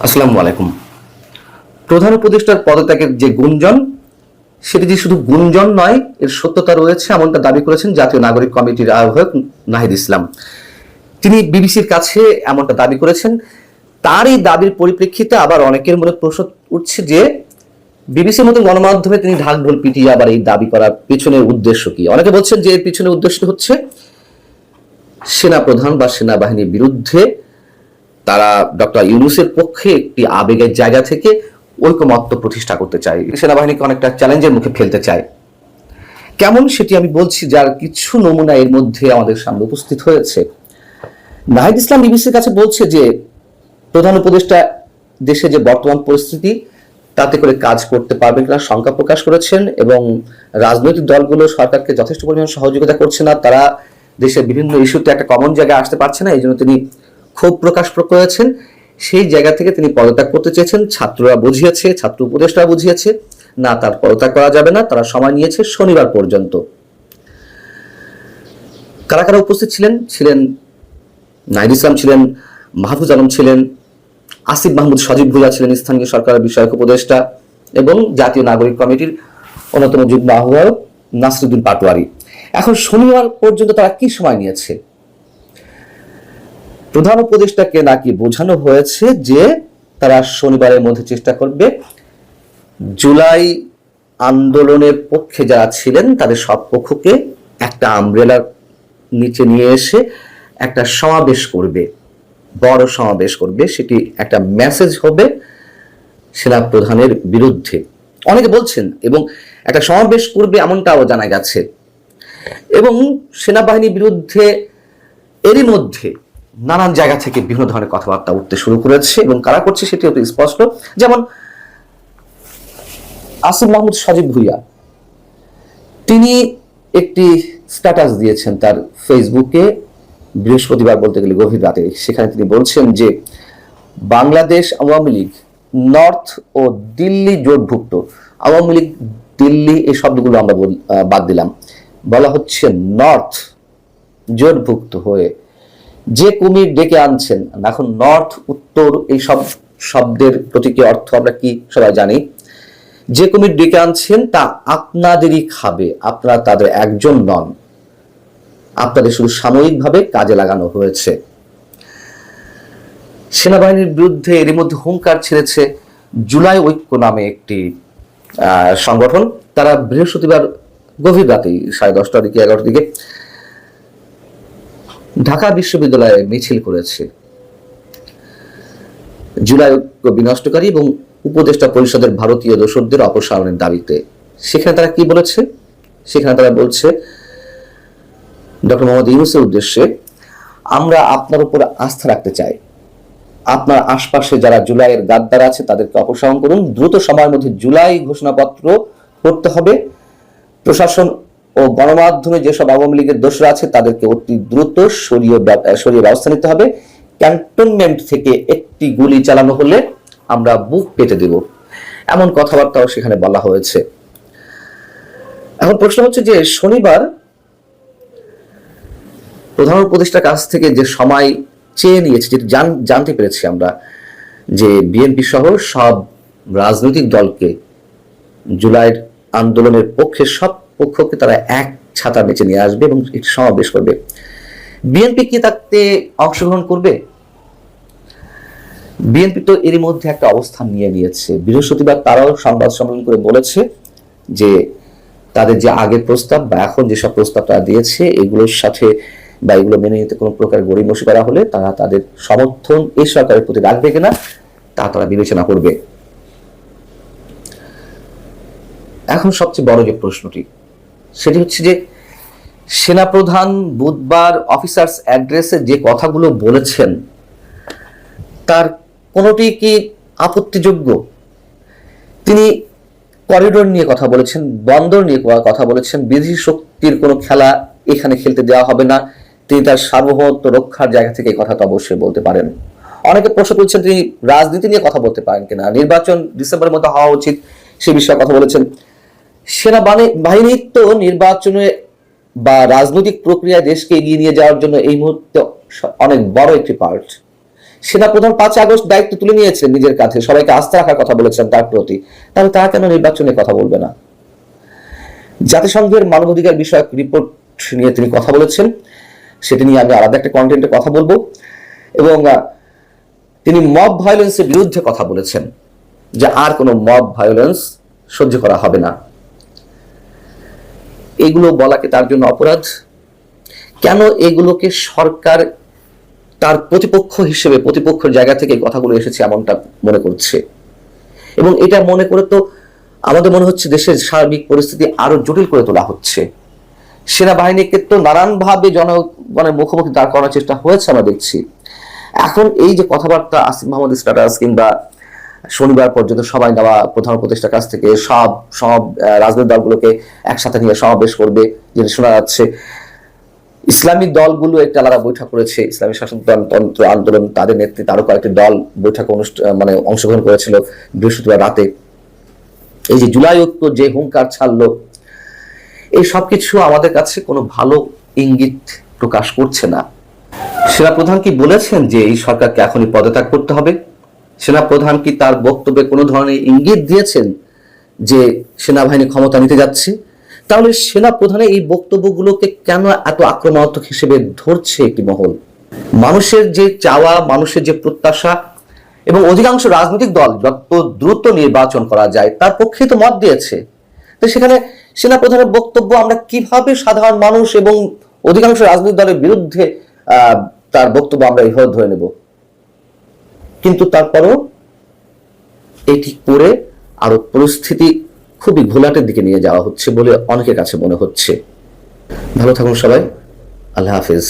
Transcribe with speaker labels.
Speaker 1: আসসালামু আলাইকুম। প্রধান উপদেষ্টার পদত্যাগের যে গুঞ্জন, সেটি যে শুধু গুঞ্জন নয়, এর সত্যতা রয়েছে এমনটা দাবি করেছেন জাতীয় নাগরিক কমিটির আহ্বায়ক নাহিদ ইসলাম। তিনি বিবিসির কাছে এমনটা দাবি করেছেন। তার এই দাবির পরিপ্রেক্ষিতে আবার অনেকের মনে প্রশ্ন উঠছে যে বিবিসির মতো গণমাধ্যমে তিনি ঢাক ঢোল পিটিয়ে আবার এই দাবি করার পিছনের উদ্দেশ্য কি। অনেকে বলছেন যে এর পিছনের উদ্দেশ্য হচ্ছে সেনাপ্রধান বা সেনাবাহিনীর বিরুদ্ধে তারা ডক্টর ইউনূসের পক্ষে একটি আবেগের জায়গা থেকে ঐকমত্য প্রতিষ্ঠা করতে চায়, সেনাবাহিনীকে অনেকটা চ্যালেঞ্জের মুখে ফেলতে চায়। কেমন সেটি আমি বলছি, যার কিছু নমুনা এর মধ্যে আমাদের সামনে উপস্থিত হয়েছে। নাহিদ ইসলাম বিবিসির কাছে বলছে যে প্রধান উপদেষ্টা দেশে যে বর্তমান পরিস্থিতি তাতে করে কাজ করতে পারবেন কিনা শঙ্কা প্রকাশ করেছেন, এবং রাজনৈতিক দলগুলো সরকারকে যথেষ্ট পরিমাণ সহযোগিতা করছে না, তারা দেশের বিভিন্ন ইস্যুতে একটা কমন জায়গায় আসতে পারছে না, এই জন্য তিনি ক্ষোভ প্রকাশ করেছেন। সেই জায়গা থেকে তিনি পদত্যাগ করতে চেয়েছেন। ছাত্ররা বুঝিয়েছে, ছাত্র উপদেষ্টারা বুঝিয়েছে না, তার পদত্যাগ করা যাবে না। তারা সময় নিয়েছে শনিবার পর্যন্ত। কারা কারা উপস্থিত ছিলেন নাহিদ ইসলাম ছিলেন, মাহফুজ আলম ছিলেন, আসিফ মাহমুদ সজীব ভুঁইয়া ছিলেন স্থানীয় সরকারের বিষয়ক উপদেষ্টা, এবং জাতীয় নাগরিক কমিটির অন্যতম যুগ্ম আহ্বায়ক নাসিরুদ্দিন পাটোয়ারি। এখন শনিবার পর্যন্ত তারা কি সময় নিয়েছে? প্রধান উপদেষ্টাকে নাকি বোঝানো হয়েছে যে তারা শনিবারের মধ্যে চেষ্টা করবে জুলাই আন্দোলনের পক্ষে যারা ছিলেন তাদের সব পক্ষকে একটা আমব্রেলার নিচে নিয়ে এসে একটা সমাবেশ করবে, বড় সমাবেশ করবে। সেটি একটা মেসেজ হবে সেনা প্রধানের বিরুদ্ধে, অনেকে বলছেন, এবং একটা সমাবেশ করবে এমনটাও জানা গেছে। এবং সেনাবাহিনীর বিরুদ্ধে এরই মধ্যে নানান জায়গা থেকে বিভিন্ন ধরনের কথাবার্তা উঠতে শুরু করেছে, এবং কারা করছে সেটি অতি স্পষ্ট। যেমন আসিফ মাহমুদ সজীব ভুঁইয়া, তিনি একটি স্ট্যাটাস দিয়েছেন তার ফেসবুকে বৃহস্পতিবার, বলতে গেলে গভীর রাতে। সেখানে তিনি বলছেন যে বাংলাদেশ আওয়ামী লীগ নর্থ ও দিল্লি জোটভুক্ত, আওয়ামী লীগ দিল্লি এই শব্দগুলো আমরা বাদ দিলাম, বলা হচ্ছে নর্থ জোটভুক্ত হয়ে যে কুমির ডেকে আনছেন। এখন নর্থ উত্তর এই সব শব্দের প্রতীকী অর্থ আমরা কি সবাই জানি। যে কুমির ডেকে আনছেন তা আপনাদেরই খাবে, আপনারা তাদের একজন নন, আপনাদের শুধু সাময়িকভাবে কাজে লাগানো হয়েছে। সেনাবাহিনীর বিরুদ্ধে এর মধ্যে হুঙ্কার ছেড়েছে জুলাই ঐক্য নামে একটি সংগঠন। তারা বৃহস্পতিবার গভীর রাতে 10:30টার দিকে 11টার দিকে ঢাকা বিশ্ববিদ্যালয়ে মিছিল করেছে জুলাই ঐক্য বিনষ্টকারী এবং উপদেষ্টা পরিষদের ভারতীয় দোসরদের অপসারণের দাবিতে। সেখানে তারা কি বলেছে? সেখানে তারা বলছে ডক্টর মোহাম্মদ ইউনূসের উদ্দেশ্যে, আমরা আপনার উপর আস্থা রাখতে চাই, আপনার আশপাশে যারা জুলাইয়ের গাদ্দার আছে তাদেরকে অপসারণ করুন, দ্রুত সময়ের মধ্যে জুলাই ঘোষণাপত্র করতে হবে, প্রশাসন ও গণমাধ্যমে যেসব আওয়ামী লীগের দোষরা আছে তাদেরকে অতি দ্রুত সরিয়ে ব্যবস্থা নিতে হবে, ক্যান্টনমেন্ট থেকে একটি গুলি চালানো হলে আমরা বুক পেতে দেব, এমন কথাবার্তাও সেখানে বলা হয়েছে। এখন প্রশ্ন হচ্ছে যে শনিবার প্রধান উপদেষ্টার কাছ থেকে যে সময় চেয়ে নিয়েছে, যেটা জানতে পেরেছি আমরা, যে বিএনপি সহ সব রাজনৈতিক দলকে জুলাইয়ের আন্দোলনের পক্ষে সব পক্ষকে তারা এক ছাতার নিচে নিয়ে আসবে এবং একটি সমাবেশ করবে। বিএনপি কি তাতে অংশগ্রহণ করবে? বিএনপি তো এরই মধ্যে একটা অবস্থান নিয়ে নিয়েছে। বৃহস্পতিবার তারাও সংবাদ সম্মেলন করে বলেছে যে তাদের যে আগের প্রস্তাব বা এখন যেসব প্রস্তাব তারা দিয়েছে এগুলোর সাথে বা এগুলো মেনে নিতে কোনো প্রকার গড়িমসি করা হলে তারা তাদের সমর্থন এই সরকারের প্রতি রাখবে কিনা তা তারা বিবেচনা করবে। এখন সবচেয়ে বড় যে প্রশ্নটি, সেটি হচ্ছে যে সেনাপ্রধান বুধবার অফিসার্স অ্যাড্রেসে যে কথাগুলো বলেছেন তার কোনোটি কি আপত্তিযোগ্য? তিনি করিডোর নিয়ে কথা বলেছেন, বন্দর নিয়ে কথা বলেছেন, বিদেশি শক্তির কোনো খেলা এখানে খেলতে দেওয়া হবে না। তিনি তার সার্বভৌমত্ব রক্ষার জায়গা থেকে এই কথা তো অবশ্যই বলতে পারেন। অনেকে প্রশ্ন করছেন তিনি রাজনীতি নিয়ে কথা বলতে পারেন কিনা, নির্বাচন ডিসেম্বরের মধ্যে হওয়া উচিত সে বিষয়ে কথা বলেছেন। সেনাবাহিনীর তো নির্বাচনে বা রাজনৈতিক প্রক্রিয়ায় দেশকে এগিয়ে নিয়ে যাওয়ার জন্য এই মুহূর্তে অনেক বড় একটি পার্ট। সেনাপ্রধান 5 আগস্ট দায়িত্ব তুলে নিয়েছেন নিজের কাছে, সবাইকে আস্থা রাখার কথা বলেছেন তার প্রতি, তাহলে তারা কেন নির্বাচনে কথা বলবে না? জাতিসংঘের মানবাধিকার বিষয়ক রিপোর্ট নিয়ে তিনি কথা বলেছেন, সেটি নিয়ে আমি আলাদা একটা কন্টেন্টে কথা বলবো। এবং তিনি মব ভায়োলেন্সের বিরুদ্ধে কথা বলেছেন, যে আর কোনো মব ভায়োলেন্স সহ্য করা হবে না। এগুলো বলাকে তার জন্য অপরাধ? কেন এগুলোকে সরকার তার প্রতিপক্ষ হিসেবে, প্রতিপক্ষের জায়গা থেকে কথাগুলো এসেছে এমনটা মনে করছে? এবং এটা মনে করে তো আমাদের মনে হচ্ছে দেশের সার্বিক পরিস্থিতি আরো জটিল করে তোলা হচ্ছে। সেনাবাহিনীকে তো নানানভাবে জনগণের মুখোমুখি দাঁড় করানোর চেষ্টা হয়েছে আমরা দেখছি। এখন এই যে কথাবার্তা আসিফ মাহমুদের স্ট্যাটাস কিংবা শনিবার পর্যন্ত সবাই নেওয়া প্রধান উপদেষ্টার কাছ থেকে সব রাজনৈতিক দলগুলোকে একসাথে নিয়ে সমাবেশ করবে যেটা শোনা যাচ্ছে, ইসলামী দলগুলো একটা আলাদা বৈঠক করেছে, ইসলামী শাসনতন্ত্র আন্দোলন তাদের নেতৃত্বে আরো কয়েকটি দল বৈঠক অংশগ্রহণ করেছিল বৃহস্পতিবার রাতে। এই যে জুলাই ঐক্য যে হুঙ্কার ছাড়লো, এই সবকিছু আমাদের কাছে কোনো ভালো ইঙ্গিত প্রকাশ করছে না। সেনাপ্রধান কি বলেছেন যে এই সরকারকে এখনই পদত্যাগ করতে হবে? সেনাপ্রধান কি তার বক্তব্যে কোনো ধরনের ইঙ্গিত দিয়েছেন যে সেনাবাহিনী ক্ষমতা নিতে যাচ্ছে? তাহলে সেনাপ্রধানের এই বক্তব্যগুলোকে কেন এত আক্রমণাত্মক হিসেবে ধরছে একটি মহল? মানুষের যে চাওয়া, মানুষের যে প্রত্যাশা, এবং অধিকাংশ রাজনৈতিক দল যত দ্রুত নির্বাচন করা যায় তার পক্ষে তো মত দিয়েছে। তো সেখানে সেনাপ্রধানের বক্তব্য আমরা কিভাবে সাধারণ মানুষ এবং অধিকাংশ রাজনৈতিক দলের বিরুদ্ধে তার বক্তব্য আমরা এইভাবে ধরে নেব? কিন্তু তারপরও এটি করে আরো পরিস্থিতি খুবই ঘোলাটের দিকে নিয়ে যাওয়া হচ্ছে বলে অনেকের কাছে মনে হচ্ছে। ভালো থাকুন সবাই, আল্লাহ হাফিজ।